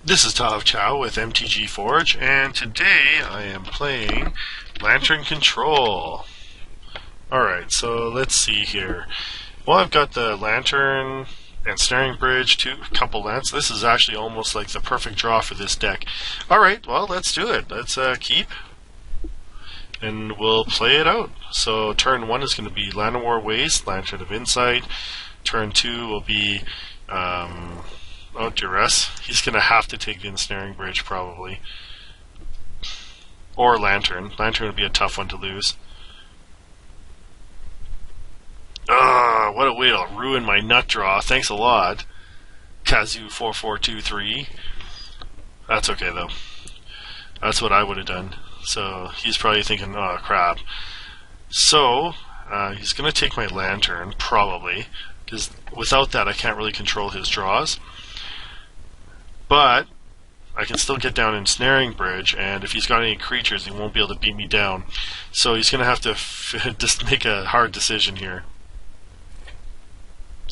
This is Tav Chow with MTG Forge, and today I am playing Lantern Control. Alright, so let's see here. Well, I've got the Lantern, Ensnaring Bridge, a couple lands. This is actually almost like the perfect draw for this deck. Alright, well, let's do it. Let's keep, and we'll play it out. So turn 1 is going to be Llanowar Wastes, Lantern of Insight. Turn 2 will be Duress. He's going to have to take the Ensnaring Bridge, probably. Or Lantern. Lantern would be a tough one to lose. What a way to ruin my nut draw. Thanks a lot. Kazu4423. That's okay, though. That's what I would have done. So, he's probably thinking, oh, crap. So, he's going to take my Lantern, probably. Because without that, I can't really control his draws. But I can still get down Ensnaring Bridge, and if he's got any creatures, he won't be able to beat me down. So he's going to have to just make a hard decision here.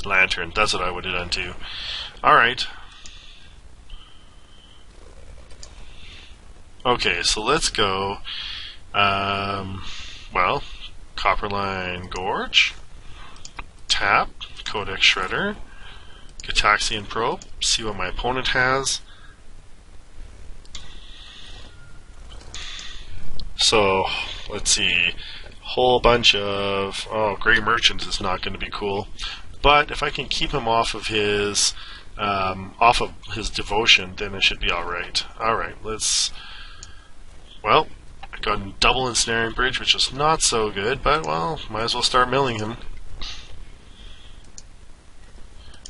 Lantern, that's what I would have done too. Alright. Okay, so let's go. Well, Copperline Gorge. Tap. Codex Shredder. Gitaxian Probe, see what my opponent has. So, let's see. Whole bunch of... Oh, Grey Merchant is not going to be cool. But if I can keep him off of his devotion, then it should be alright. Alright, let's... Well, I got a double Ensnaring Bridge, which is not so good, but, well, might as well start milling him.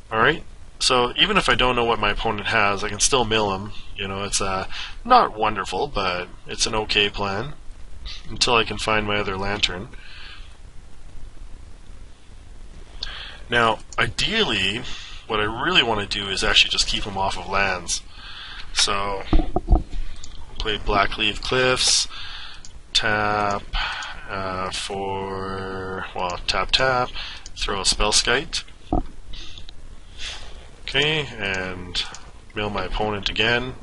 Alright, so even if I don't know what my opponent has, I can still mill him. You know, it's not wonderful, but it's an okay plan. Until I can find my other Lantern. Now, ideally, what I really want to do is actually just keep him off of lands. So, play Blackleave Cliffs, tap tap, throw a Spellskite. Okay, and mill my opponent again.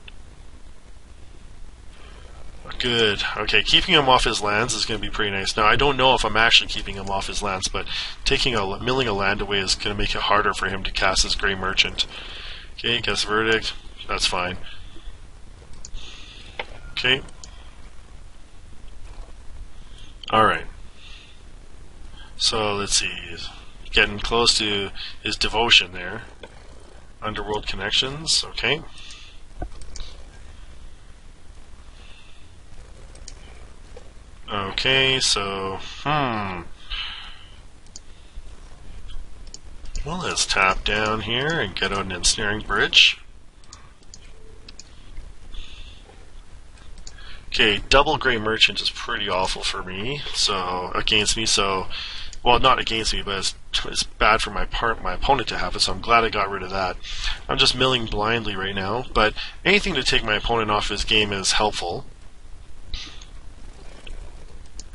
Good. Okay, keeping him off his lands is going to be pretty nice. Now, I don't know if I'm actually keeping him off his lands, but milling a land away is going to make it harder for him to cast his Grey Merchant. Okay, guess verdict. That's fine. Okay. Alright. So, let's see. He's getting close to his devotion there. Underworld Connections, okay. Okay, so, well, let's tap down here and get out an Ensnaring Bridge. Okay, double Grey Merchant is pretty awful for me, so, against me, so, well, not against me, but it's bad for my opponent to have it, so I'm glad I got rid of that. I'm just milling blindly right now, but anything to take my opponent off his game is helpful.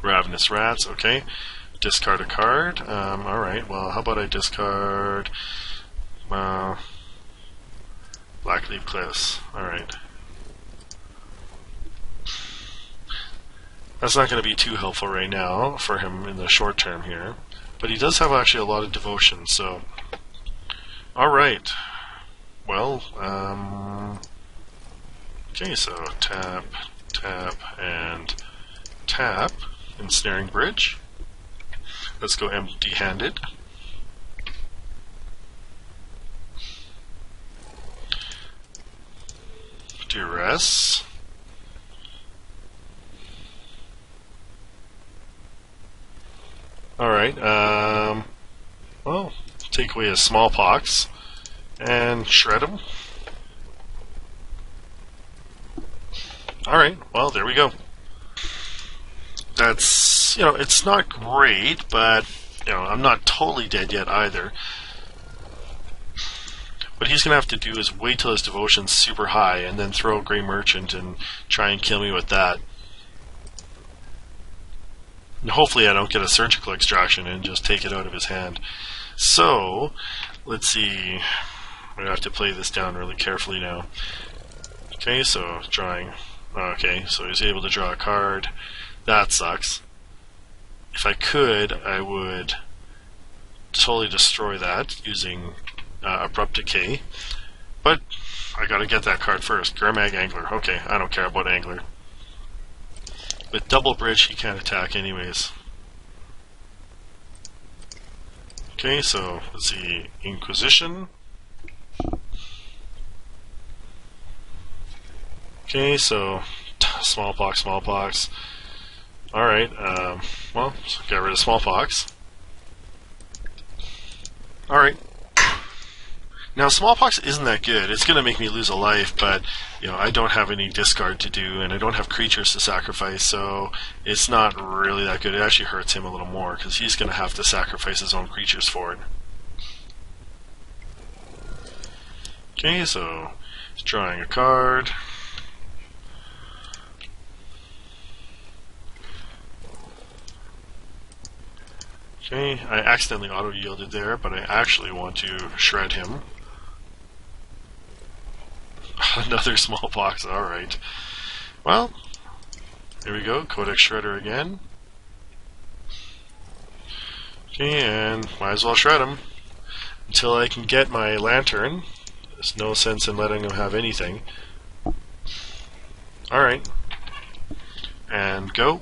Ravenous Rats, okay. Discard a card. Alright, well, how about I discard Blackleave Cliffs. Alright. That's not going to be too helpful right now for him in the short term here. But he does have actually a lot of devotion, so... Alright. Well, okay, so tap, tap, and tap. Ensnaring Bridge. Let's go empty-handed. Duress. Alright, well, take away his smallpox and shred him. Alright, well, there we go. That's, you know, it's not great, but, you know, I'm not totally dead yet either. What he's going to have to do is wait till his devotion's super high and then throw a Grey Merchant and try and kill me with that. And hopefully I don't get a surgical extraction and just take it out of his hand. So, let's see. I'm going to have to play this down really carefully now. Okay, so drawing. Okay, so he's able to draw a card. That sucks. If I could, I would totally destroy that using Abrupt Decay. But I gotta get that card first. Gurmag Angler. Okay, I don't care about Angler. With double bridge, he can't attack anyways. Okay, so let's see. Inquisition. Okay, so smallpox. Alright, well, get rid of smallpox. Alright. Now, smallpox isn't that good. It's going to make me lose a life, but, you know, I don't have any discard to do, and I don't have creatures to sacrifice, so it's not really that good. It actually hurts him a little more, because he's going to have to sacrifice his own creatures for it. Okay, so he's drawing a card. Okay, I accidentally auto-yielded there, but I actually want to shred him. Another smallpox, alright. Well, here we go, Codex Shredder again. Okay, and might as well shred him. Until I can get my lantern, there's no sense in letting him have anything. Alright. And go.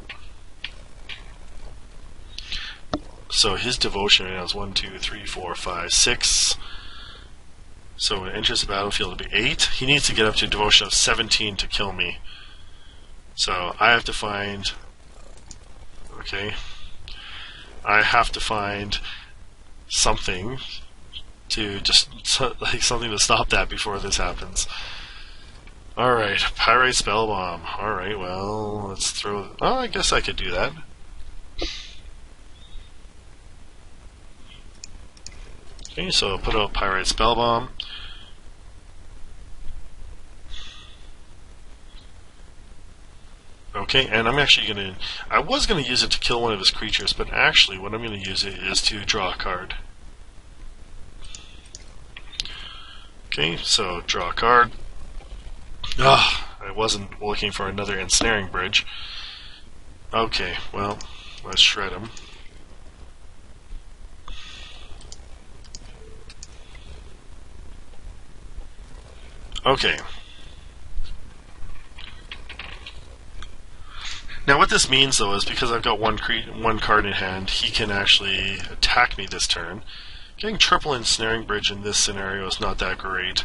So his devotion right now is 1, 2, 3, 4, 5, 6. So when it enters the battlefield, it'll be 8. He needs to get up to a devotion of 17 to kill me. So I have to find... Okay. I have to find something to just... like something to stop that before this happens. Alright, Pyrite Spellbomb. Alright, well, let's throw... Oh, I guess I could do that. Okay, so I'll put out Pyrite Spellbomb. Okay, and I'm actually going to... I was going to use it to kill one of his creatures, but actually what I'm going to use it is to draw a card. Okay, so draw a card. I wasn't looking for another Ensnaring Bridge. Okay, well, let's shred him. Okay. Now what this means though is because I've got one card in hand, he can actually attack me this turn. Getting triple Ensnaring Bridge in this scenario is not that great.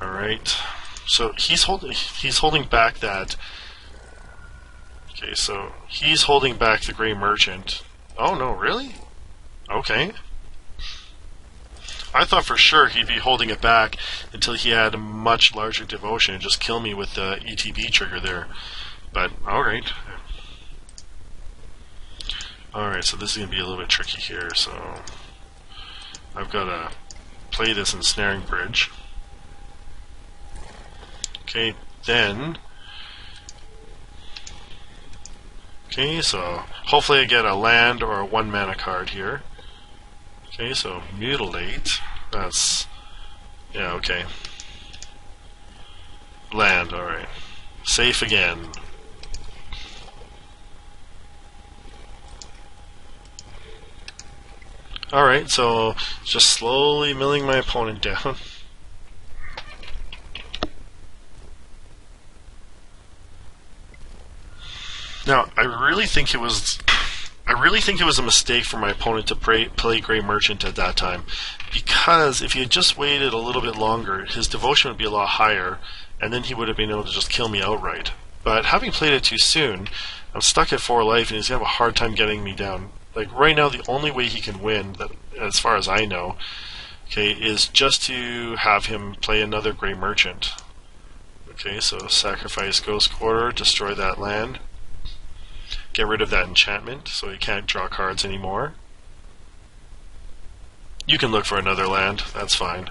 Alright. So he's holding back that. Okay, so he's holding back the Grey Merchant. Oh no, really? Okay. I thought for sure he'd be holding it back until he had a much larger devotion and just kill me with the ETB trigger there. But, alright. Alright, so this is going to be a little bit tricky here, so... I've got to play this Ensnaring Bridge. Okay, then... Okay, so hopefully I get a land or a 1 mana card here. Okay, so Mutilate, that's... Yeah, okay. Land, alright. Safe again. Alright, so just slowly milling my opponent down. Now, I really think it was a mistake for my opponent to play Grey Merchant at that time, because if he had just waited a little bit longer, his devotion would be a lot higher, and then he would have been able to just kill me outright. But having played it too soon, I'm stuck at 4 life, and he's going to have a hard time getting me down. Like, right now, the only way he can win, that, as far as I know, okay, is just to have him play another Grey Merchant. Okay, so sacrifice Ghostquarter, destroy that land. Get rid of that enchantment, so he can't draw cards anymore. You can look for another land, that's fine.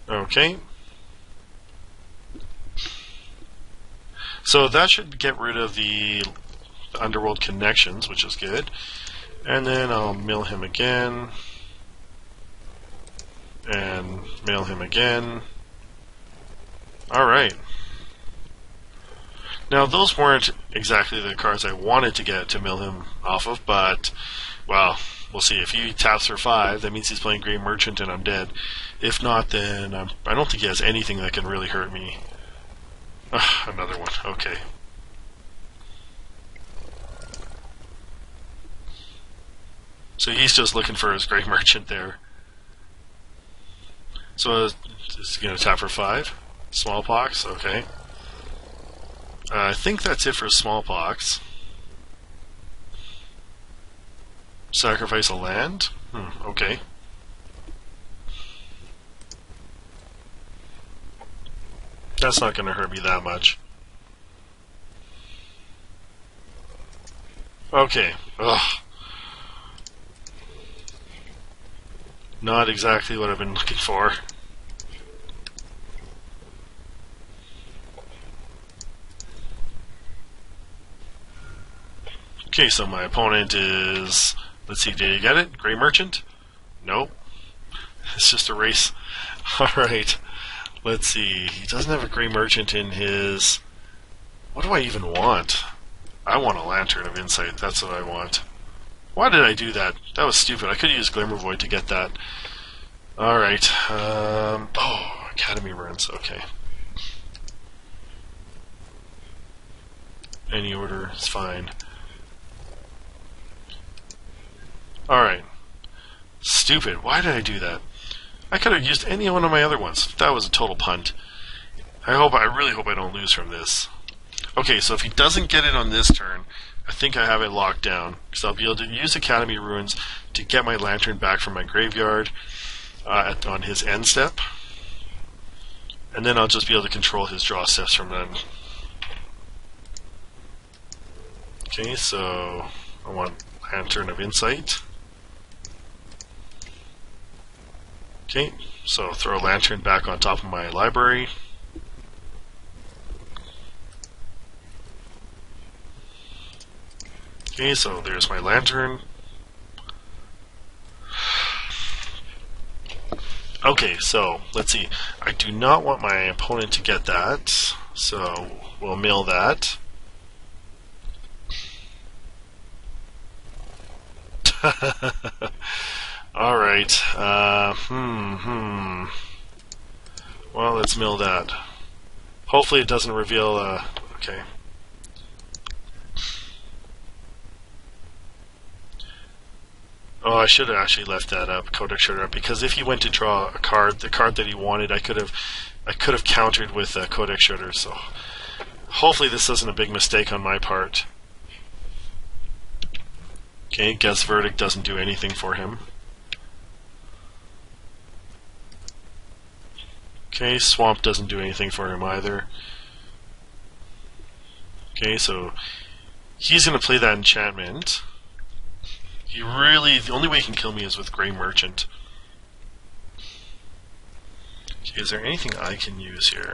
Okay. So that should get rid of the Underworld connections, which is good. And then I'll mill him again. And mail him again. Alright. Now, those weren't exactly the cards I wanted to get to mill him off of, but, well, we'll see. If he taps for 5, that means he's playing Grey Merchant and I'm dead. If not, then I don't think he has anything that can really hurt me. Another one. Okay. So he's just looking for his Grey Merchant there. So is he going to tap for 5? Smallpox? Okay. I think that's it for Smallpox. Sacrifice a land? Okay. That's not going to hurt me that much. Okay. Ugh. Not exactly what I've been looking for. Okay, so my opponent is... Let's see, did he get it? Grey Merchant? Nope. It's just a race. Alright. Let's see. He doesn't have a Grey Merchant in his... What do I even want? I want a Lantern of Insight. That's what I want. Why did I do that? That was stupid. I could use Glimmervoid to get that. Alright. Oh, Academy Runes. Okay. Any order is fine. Alright. Stupid. Why did I do that? I could have used any one of my other ones. That was a total punt. I really hope I don't lose from this. Okay, so if he doesn't get it on this turn, I think I have it locked down. Because I'll be able to use Academy Ruins to get my Lantern back from my graveyard on his end step. And then I'll just be able to control his draw steps from then. Okay, so I want Lantern of Insight. Okay, so throw a Lantern back on top of my library. Okay, so there's my Lantern. Okay, so let's see. I do not want my opponent to get that, so we'll mill that. Alright, well, let's mill that. Hopefully it doesn't reveal, okay. Oh, I should have actually left that up, Codex Shredder up, because if he went to draw a card, the card that he wanted, I could have countered with Codex Shredder, so hopefully this isn't a big mistake on my part. Okay, Guess Verdict doesn't do anything for him. Okay, Swamp doesn't do anything for him either. Okay, so he's going to play that enchantment. The only way he can kill me is with Grey Merchant. Okay, is there anything I can use here?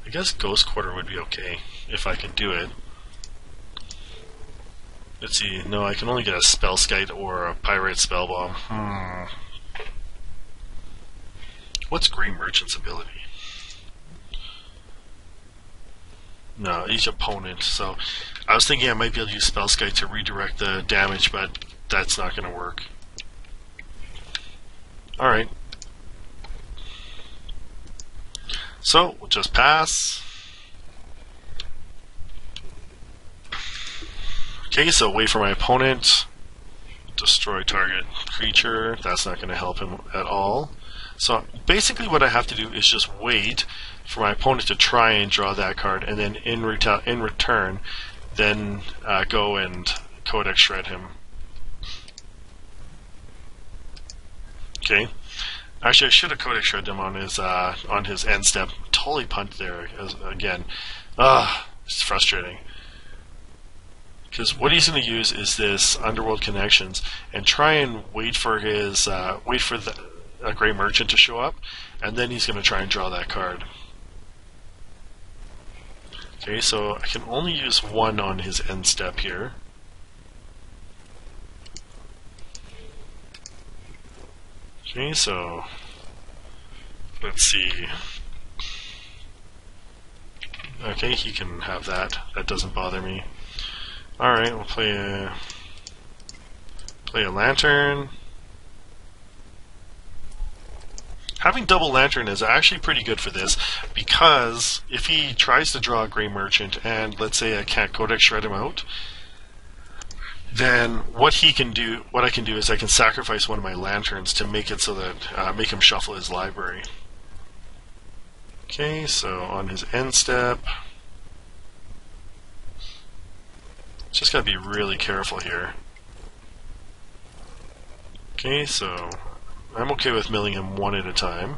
I guess Ghost Quarter would be okay, if I can do it. Let's see, no, I can only get a Spellskite or a Pyrite Spellbomb. What's Grey Merchant's ability? No, each opponent, so I was thinking I might be able to use Spellskite to redirect the damage, but that's not going to work. Alright. So, we'll just pass. Okay, so wait for my opponent. Destroy target creature. That's not going to help him at all. So basically what I have to do is just wait for my opponent to try and draw that card, and then in return, then go and Codex Shred him. Okay. Actually, I should have Codex Shred him on his end step. Totally punt there again. It's frustrating. Because what he's going to use is this Underworld Connections and try and wait for his a Grey Merchant to show up, and then he's going to try and draw that card. Okay, so I can only use one on his end step here. Okay, so let's see. Okay, he can have that. That doesn't bother me. Alright, we'll play a lantern. Having double lantern is actually pretty good for this, because if he tries to draw a Grey Merchant and let's say I can't Codex Shred him out, then what I can do is I can sacrifice one of my lanterns to make it so that make him shuffle his library. Okay, so on his end step, just gotta be really careful here. Okay, so I'm okay with milling him one at a time.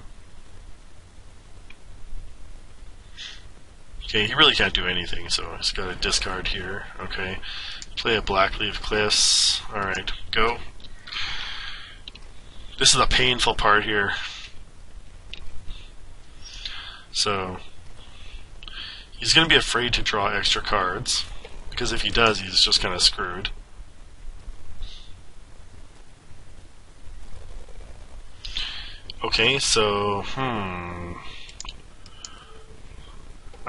Okay, he really can't do anything, so I just gotta discard here. Okay, play a Blackleave Cliffs. Alright, go. This is the painful part here. So, he's gonna be afraid to draw extra cards, because if he does, he's just kind of screwed. Okay, so, I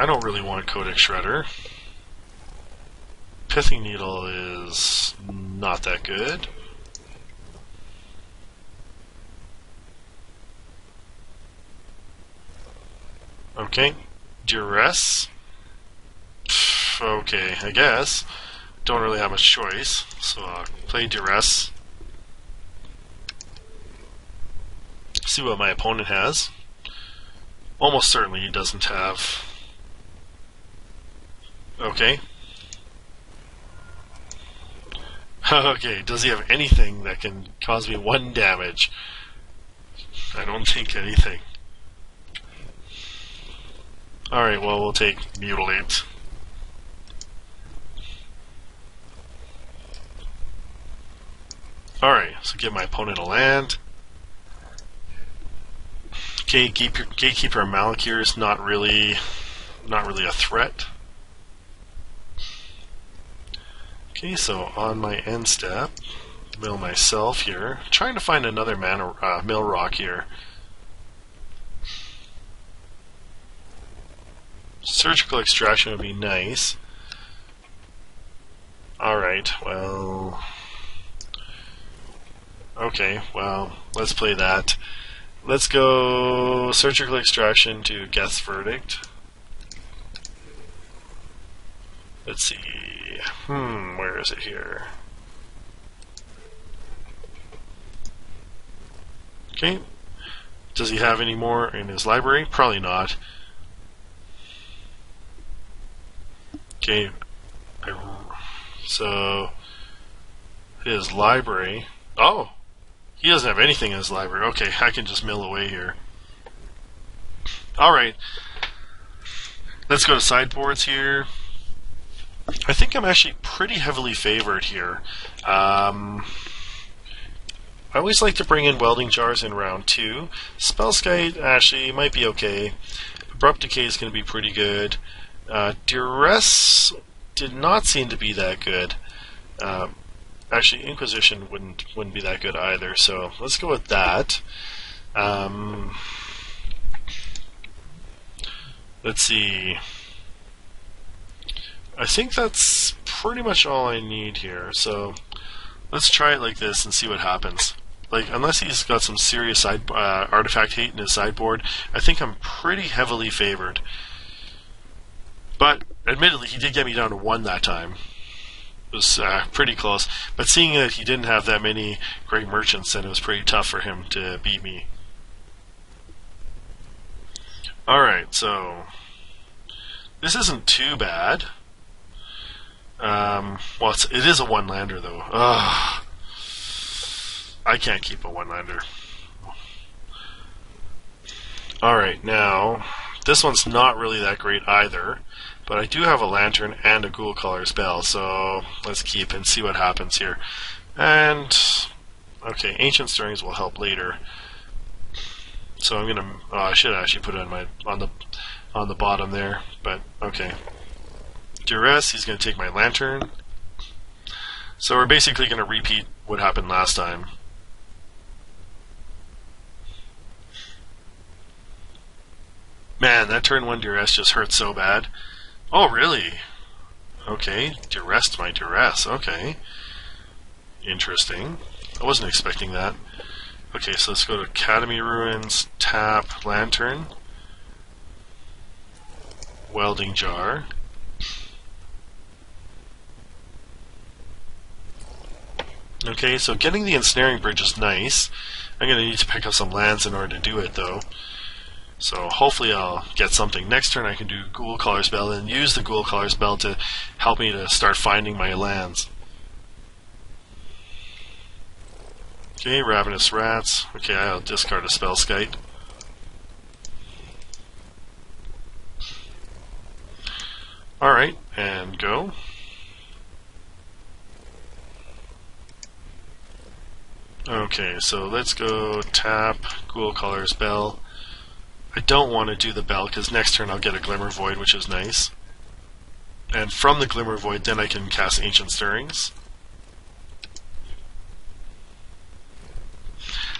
don't really want Codex Shredder. Pithing Needle is not that good. Okay, Duress. Okay, I guess. Don't really have much choice, so I'll play Duress. See what my opponent has. Almost certainly he doesn't have. Okay. Okay, does he have anything that can cause me 1 damage? I don't think anything. Alright, well, we'll take Mutilate. Alright, so give my opponent a land. Gatekeeper Malakir is not really a threat. Okay, so on my end step, mill myself here. I'm trying to find another mill rock here. Surgical Extraction would be nice. Alright, well... Okay, well, let's play that. Let's go Surgical Extraction to Geth's Verdict. Let's see... where is it here? Okay. Does he have any more in his library? Probably not. Okay. So... his library... Oh! He doesn't have anything in his library. Okay, I can just mill away here. Alright. Let's go to sideboards here. I think I'm actually pretty heavily favored here. I always like to bring in welding jars in round 2. Spellskite actually might be okay. Abrupt Decay is going to be pretty good. Duress did not seem to be that good. Actually, Inquisition wouldn't be that good either. So let's go with that. Let's see. I think that's pretty much all I need here. So let's try it like this and see what happens. Like, unless he's got some serious artifact hate in his sideboard, I think I'm pretty heavily favored. But admittedly, he did get me down to 1 that time. It was pretty close. But seeing that he didn't have that many Grey Merchants, then it was pretty tough for him to beat me. Alright, so this isn't too bad. Well, it is a 1-lander though. Ugh. I can't keep a 1-lander. Alright, now this one's not really that great either. But I do have a lantern and a Ghoulcaller spell, so let's keep and see what happens here. And okay, Ancient Stirrings will help later. So I'm gonna. Oh, I should actually put it on the bottom there, but okay. Duress, he's gonna take my lantern. So we're basically gonna repeat what happened last time. Man, that turn 1 Duress just hurt so bad. Oh, really? Okay, Duress my Duress. Okay. Interesting. I wasn't expecting that. Okay, so let's go to Academy Ruins, tap, Lantern, Welding Jar. Okay, so getting the Ensnaring Bridge is nice. I'm going to need to pick up some lands in order to do it, though. So hopefully I'll get something. Next turn I can do Ghoulcaller spell and use the Ghoulcaller spell to help me to start finding my lands. Okay, Ravenous Rats. Okay, I'll discard a Spellskite. Alright, and go. Okay, so let's go tap Ghoulcaller's Bell. I don't want to do the Bell because next turn I'll get a Glimmervoid, which is nice. And from the Glimmervoid, then I can cast Ancient Stirrings.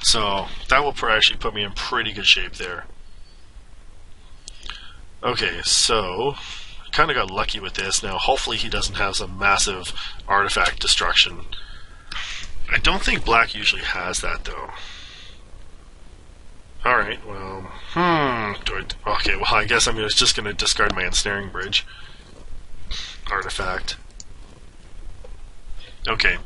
So that will actually put me in pretty good shape there. Okay, so I kind of got lucky with this. Now hopefully he doesn't have some massive artifact destruction. I don't think black usually has that though. Alright, well, okay, well I guess I'm just going to discard my Ensnaring Bridge artifact. Okay,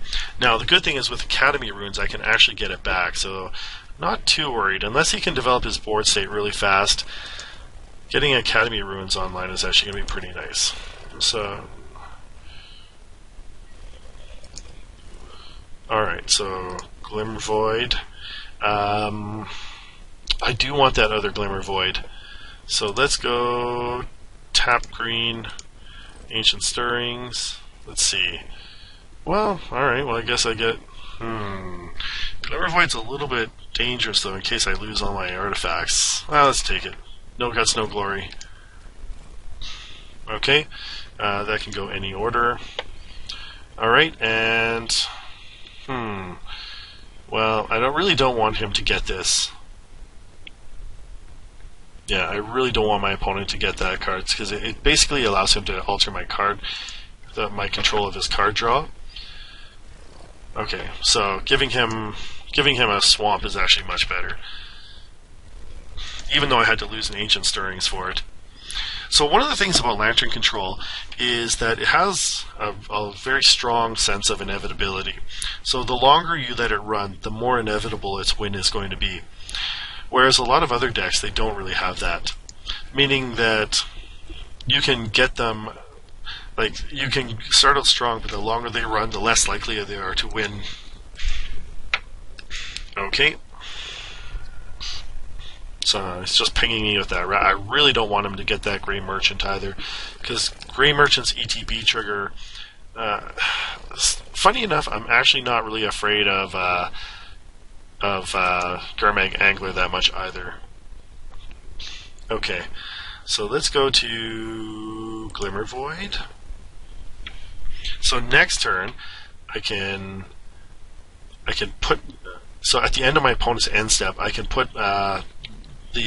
now the good thing is with Academy Ruins I can actually get it back, so not too worried. Unless he can develop his board state really fast, getting Academy Ruins online is actually going to be pretty nice. So, alright, so Glimmervoid. I do want that other Glimmervoid. So let's go tap green, Ancient Stirrings. Let's see. Well, alright, well I guess I get... Glimmervoid's a little bit dangerous though in case I lose all my artifacts. Well, let's take it. No guts, no glory. Okay, that can go any order. Alright, and... well, I really don't want him to get this. Yeah, I really don't want my opponent to get that card because it basically allows him to alter my card, my control of his card draw. Okay, so giving him a swamp is actually much better, even though I had to lose an Ancient Stirrings for it. So one of the things about Lantern Control is that it has a very strong sense of inevitability. So the longer you let it run, the more inevitable its win is going to be. Whereas a lot of other decks, they don't really have that. Meaning that you can get them, like, you can start out strong, but the longer they run, the less likely they are to win. Okay. So it's just pinging me with that. I really don't want him to get that Grey Merchant either, because Grey Merchant's ETB trigger, funny enough, I'm actually not really afraid of Gurmag Angler that much either. Okay, so let's go to Glimmervoid. So next turn, I can put, so at the end of my opponent's end step, I can put the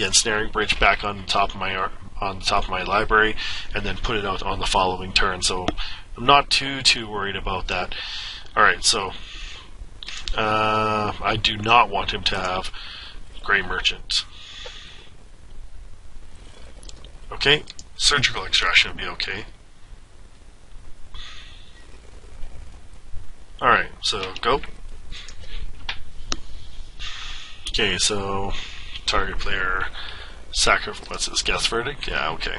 Ensnaring Bridge back on top of my library, and then put it out on the following turn. So I'm not too worried about that. All right, so. I do not want him to have Grey Merchant. Okay, Surgical Extraction would be okay. Alright, so go. Okay, so target player what's his Guess Verdict? Yeah, okay.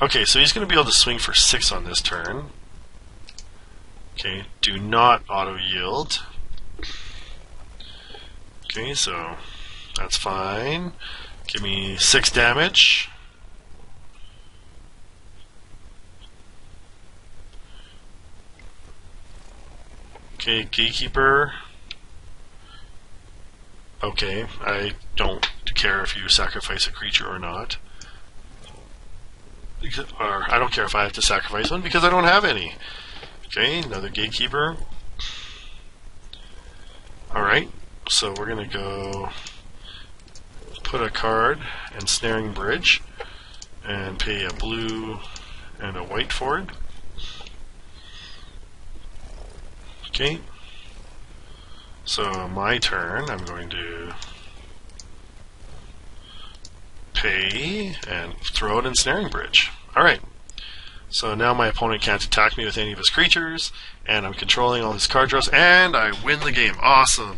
Okay, so he's going to be able to swing for 6 on this turn. Okay, do not auto-yield. Okay, so that's fine. Give me 6 damage. Okay, Gatekeeper. Okay, I don't care if you sacrifice a creature or not. Or I don't care if I have to sacrifice one because I don't have any. Okay, another Gatekeeper. Alright, so we're going to go put a card, Ensnaring Bridge, and pay a blue and a white for it. Okay. So my turn, I'm going to pay and throw out Ensnaring Bridge. Alright. So now my opponent can't attack me with any of his creatures, and I'm controlling all his card draws, and I win the game. Awesome.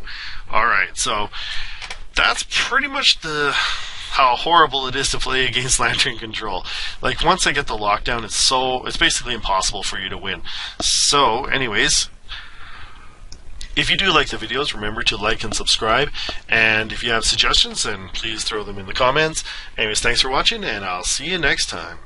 Alright, so that's pretty much how horrible it is to play against Lantern Control. Like, once I get the lockdown, it's basically impossible for you to win. So, anyways, if you do like the videos, remember to like and subscribe, and if you have suggestions, then please throw them in the comments. Anyways, thanks for watching, and I'll see you next time.